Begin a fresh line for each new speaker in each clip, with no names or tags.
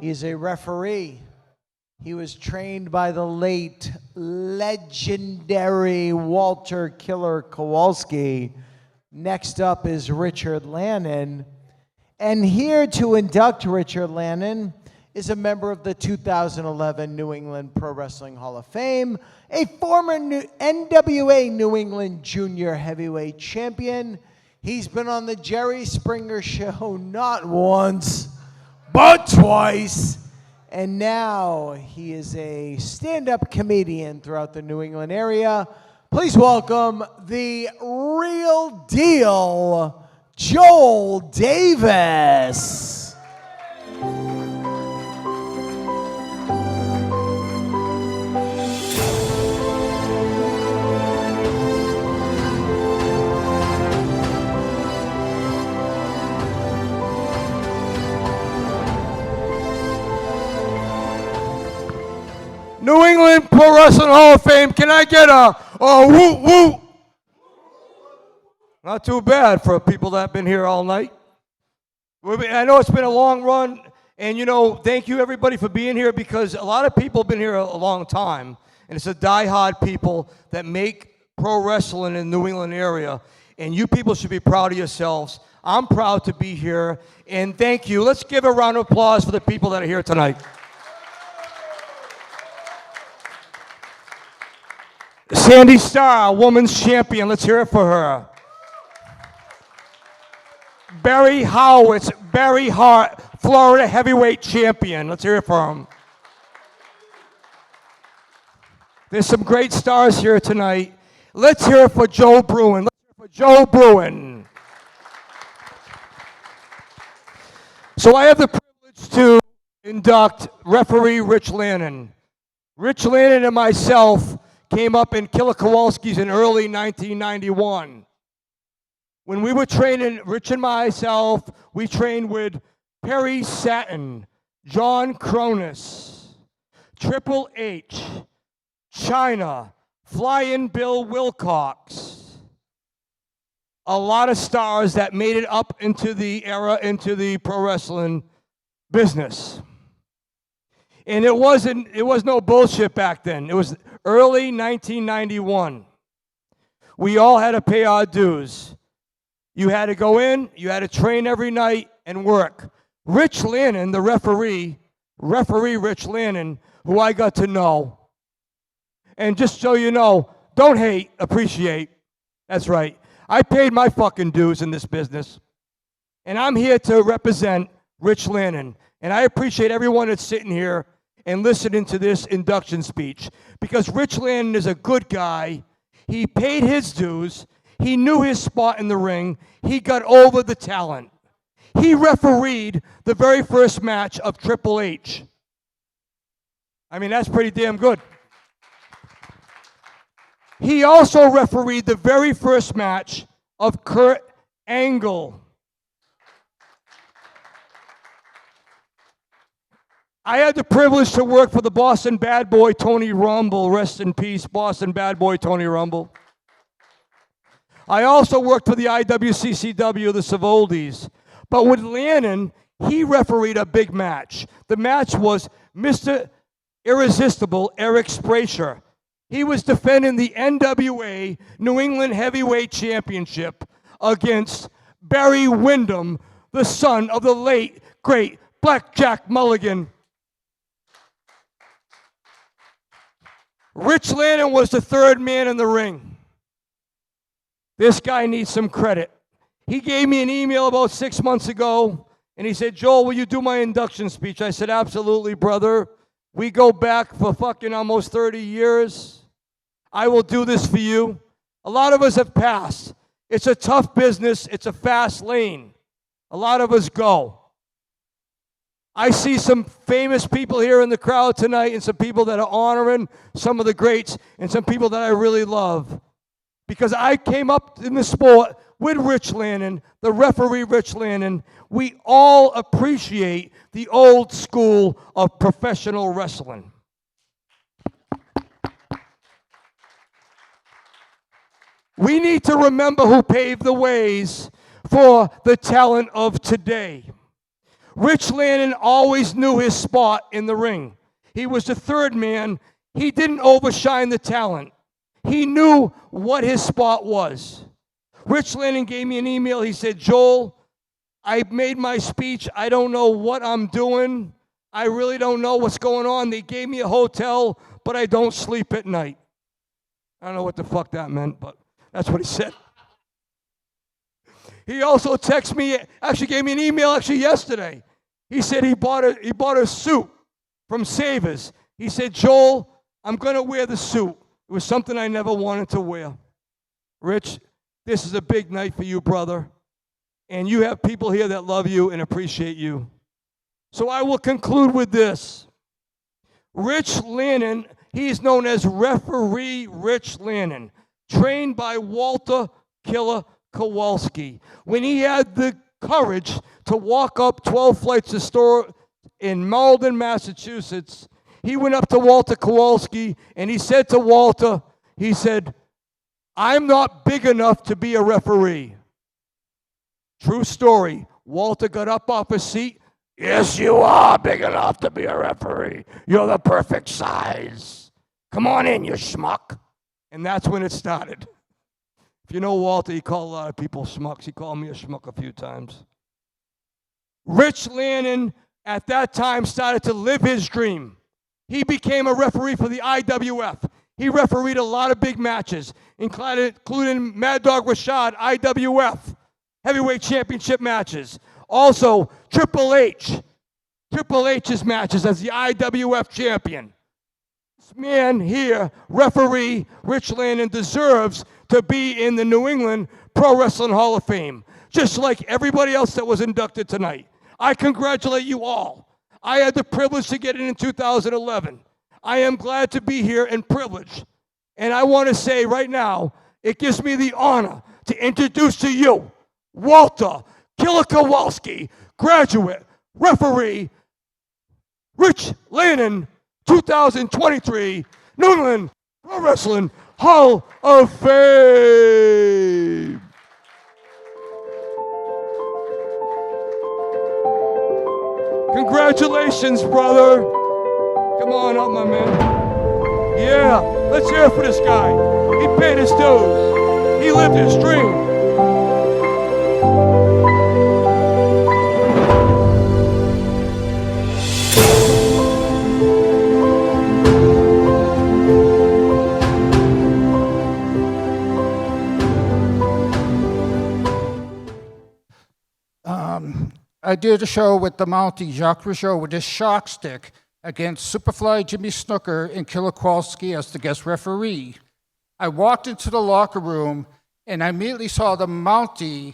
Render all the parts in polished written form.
He's a referee. He was trained by the late, legendary Walter Killer Kowalski. Next up is Richard Lannon. And here to induct Richard Lannon is a member of the 2011 New England Pro Wrestling Hall of Fame, a former NWA New England Junior Heavyweight Champion. He's been on the Jerry Springer Show not once, but twice. And now he is a stand-up comedian throughout the New England area. Please welcome the real deal, Joel Davis.
New England Pro Wrestling Hall of Fame, can I get a woo woo? Not too bad for people that have been here all night. I know it's been a long run, and you know, thank you everybody for being here, because a lot of people have been here a long time, and it's the die-hard people that make pro wrestling in the New England area, and you people should be proud of yourselves. I'm proud to be here, and thank you. Let's give a round of applause for the people that are here tonight. Sandy Starr, women's champion. Let's hear it for her. Barry Howitz, Barry Hart, Florida heavyweight champion. Let's hear it for him. There's some great stars here tonight. Let's hear it for Joe Bruin. Let's hear it for Joe Bruin. So I have the privilege to induct referee Rich Lannon. Rich Lannon and myself came up in Killer Kowalski's in early 1991. When we were training, Rich and myself, we trained with Perry Satin, John Cronus, Triple H, China, Flying Bill Wilcox. A lot of stars that made it up into the era, into the pro wrestling business. And it was no bullshit back then. It was early 1991. We all had to pay our dues. You had to go in, you had to train every night and work. Rich Lannon, the referee Rich Lannon, who I got to know. And just so you know, don't hate, appreciate. That's right. I paid my fucking dues in this business. And I'm here to represent Rich Lannon. And I appreciate everyone that's sitting here and listening to this induction speech, because Rich Lannon is a good guy. He paid his dues. He knew his spot in the ring. He got over the talent. He refereed the very first match of Triple H. I mean, that's pretty damn good. He also refereed the very first match of Kurt Angle. I had the privilege to work for the Boston Bad Boy Tony Rumble. Rest in peace, Boston Bad Boy Tony Rumble. I also worked for the IWCCW, the Savoldis. But with Lannon, he refereed a big match. The match was Mr. Irresistible Eric Spracher. He was defending the NWA New England Heavyweight Championship against Barry Windham, the son of the late, great Blackjack Mulligan. Rich Lannon was the third man in the ring. This guy needs some credit. He gave me an email about 6 months ago, and he said, Joel, will you do my induction speech? I said, absolutely, brother. We go back for fucking almost 30 years. I will do this for you. A lot of us have passed. It's a tough business. It's a fast lane. A lot of us go. I see some famous people here in the crowd tonight, and some people that are honoring some of the greats, and some people that I really love. Because I came up in the sport with Rich Lannon, the referee Rich Lannon. We all appreciate the old school of professional wrestling. We need to remember who paved the ways for the talent of today. Rich Lannon always knew his spot in the ring. He was the third man. He didn't overshine the talent. He knew what his spot was. Rich Lannon gave me an email. He said, Joel, I made my speech. I don't know what I'm doing. I really don't know what's going on. They gave me a hotel, but I don't sleep at night. I don't know what the fuck that meant, but that's what he said. He also texted me, actually gave me an email yesterday. He said he bought a suit from Savers. He said, Joel, I'm going to wear the suit. It was something I never wanted to wear. Rich, this is a big night for you, brother. And you have people here that love you and appreciate you. So I will conclude with this. Rich Lannon, he's known as Referee Rich Lannon, trained by Walter Killer Kowalski. When he had the courage to walk up 12 flights of stairs in Malden, Massachusetts, he went up to Walter Kowalski and he said to Walter, he said, I'm not big enough to be a referee. True story. Walter got up off his seat. Yes, you are big enough to be a referee. You're the perfect size. Come on in, you schmuck. And that's when it started. If you know Walter, he called a lot of people schmucks. He called me a schmuck a few times. Rich Lannon, at that time, started to live his dream. He became a referee for the IWF. He refereed a lot of big matches, including Mad Dog Rashad, IWF, heavyweight championship matches. Also, Triple H's matches as the IWF champion. This man here, referee Rich Lannon, deserves to be in the New England Pro Wrestling Hall of Fame, just like everybody else that was inducted tonight. I congratulate you all. I had the privilege to get in 2011. I am glad to be here and privileged. And I want to say right now, it gives me the honor to introduce to you Walter Killer Kowalski, graduate referee, Rich Lannon, 2023 New England Pro Wrestling Hall of Fame. Congratulations, brother. Come on up, my man. Yeah, let's hear it for this guy. He paid his dues. He lived his dream.
I did a show with the Mountie, Jacques Rougeau, with his shock stick against Superfly Jimmy Snooker and Killer Kowalski as the guest referee. I walked into the locker room and I immediately saw the Mountie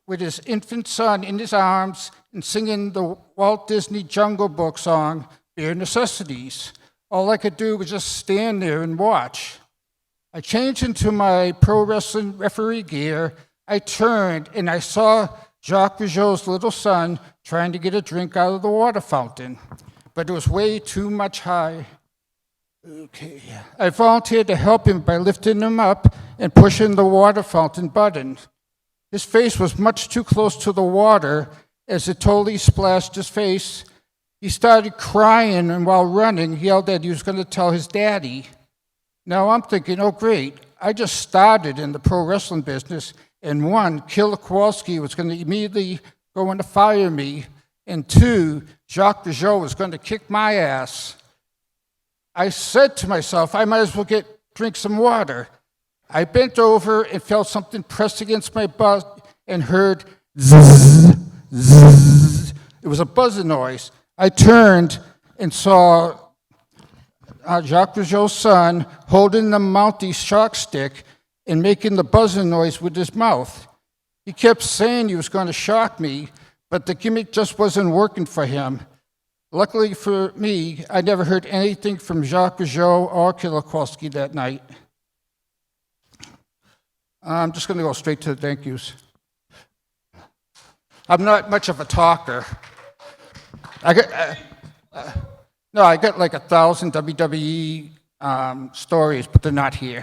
with his infant son in his arms and singing the Walt Disney Jungle Book song, Bare Necessities. All I could do was just stand there and watch. I changed into my pro wrestling referee gear. I turned and I saw Jacques Rougeau's little son trying to get a drink out of the water fountain, but it was way too much high. Okay. I volunteered to help him by lifting him up and pushing the water fountain button. His face was much too close to the water as it totally splashed his face. He started crying, and while running, he yelled that he was going to tell his daddy. Now I'm thinking, oh great, I just started in the pro wrestling business, and one, Killer Kowalski was going to immediately go in to fire me, and two, Jacques Rougeau was going to kick my ass. I said to myself, I might as well drink some water. I bent over and felt something pressed against my butt and heard zzz, zzz. It was a buzzing noise. I turned and saw Jacques Rougeau's son holding the Mountie shock stick and making the buzzing noise with his mouth. He kept saying he was going to shock me, but the gimmick just wasn't working for him. Luckily for me, I never heard anything from Jacques Rougeau or Killer Kowalski that night. I'm just going to go straight to the thank yous. I'm not much of a talker. I got like 1,000 WWE stories, but they're not here.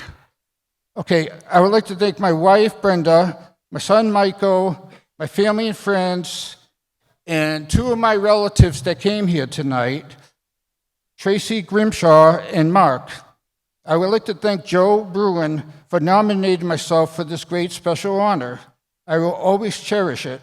Okay, I would like to thank my wife, Brenda, my son, Michael, my family and friends, And two of my relatives that came here tonight, Tracy Grimshaw and Mark. I would like to thank Joe Bruin for nominating myself for this great special honor. I will always cherish it.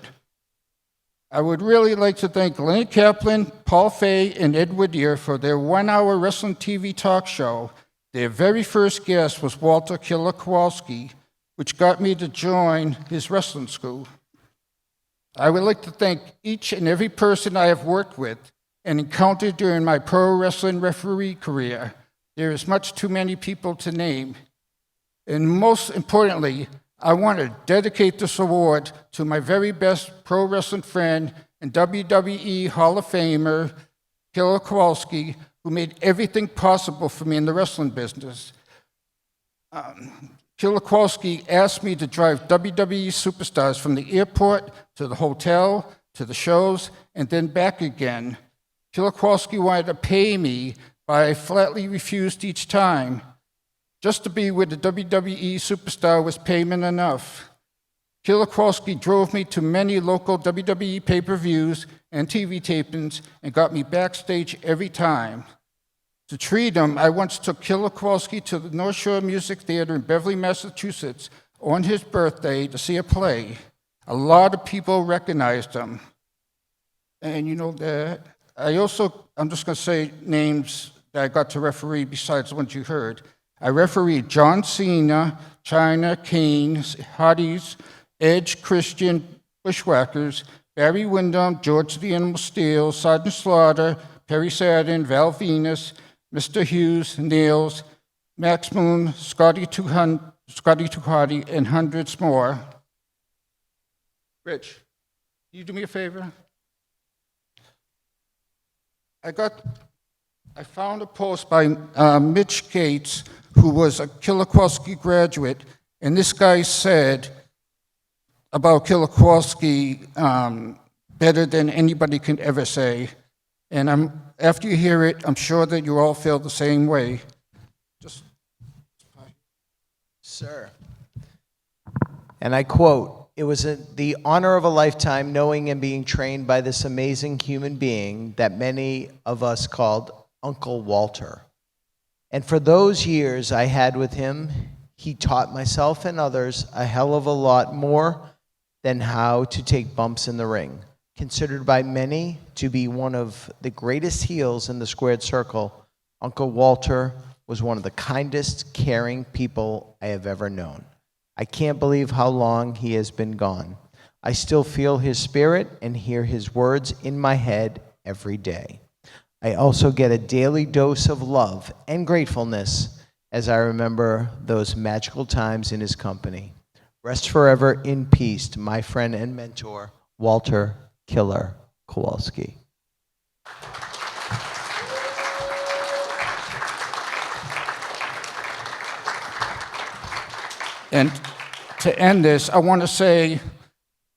I would really like to thank Lane Kaplan, Paul Fay, and Ed Whittier for their one-hour wrestling TV talk show. Their very first guest was Walter Killer Kowalski, which got me to join his wrestling school. I would like to thank each and every person I have worked with and encountered during my pro wrestling referee career. There is much too many people to name. And most importantly, I want to dedicate this award to my very best pro wrestling friend and WWE Hall of Famer, Killer Kowalski, who made everything possible for me in the wrestling business. Killer Kowalski asked me to drive WWE superstars from the airport to the hotel, to the shows, and then back again. Killer Kowalski wanted to pay me, but I flatly refused each time. Just to be with the WWE superstar was payment enough. Killer Kowalski drove me to many local WWE pay-per-views and TV tapings and got me backstage every time. To treat him, I once took Killer Kowalski to the North Shore Music Theater in Beverly, Massachusetts on his birthday to see a play. A lot of people recognized him. And you know that I'm just going to say names that I got to referee besides the ones you heard. I refereed John Cena, China, Kane, Hotties, Edge, Christian, Bushwhackers, Barry Windham, George the Animal Steel, Sergeant Slaughter, Perry Saturn, Val Venus, Mr. Hughes, Nails, Max Moon, Scotty Tuhati, and hundreds more. Rich, can you do me a favor? I found a post by Mitch Gates, who was a Killer Kowalski graduate, and this guy said about Killer Kowalski better than anybody can ever say. And after you hear it, I'm sure that you all feel the same way.
Sir. And I quote, "It was the honor of a lifetime knowing and being trained by this amazing human being that many of us called Uncle Walter. And for those years I had with him, he taught myself and others a hell of a lot more than how to take bumps in the ring. Considered by many to be one of the greatest heels in the squared circle, Uncle Walter was one of the kindest, caring people I have ever known. I can't believe how long he has been gone. I still feel his spirit and hear his words in my head every day. I also get a daily dose of love and gratefulness as I remember those magical times in his company. Rest forever in peace to my friend and mentor, Walter Killer Kowalski."
And to end this, I want to say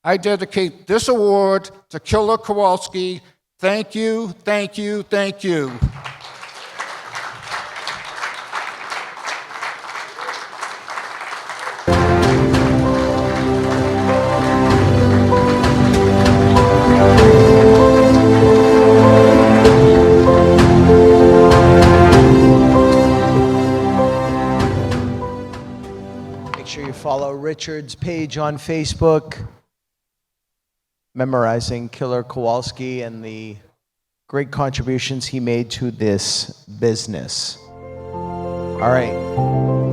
I dedicate this award to Killer Kowalski. Thank you, thank you, thank you.
Make sure you follow Richard's page on Facebook, memorizing Killer Kowalski and the great contributions he made to this business. All right.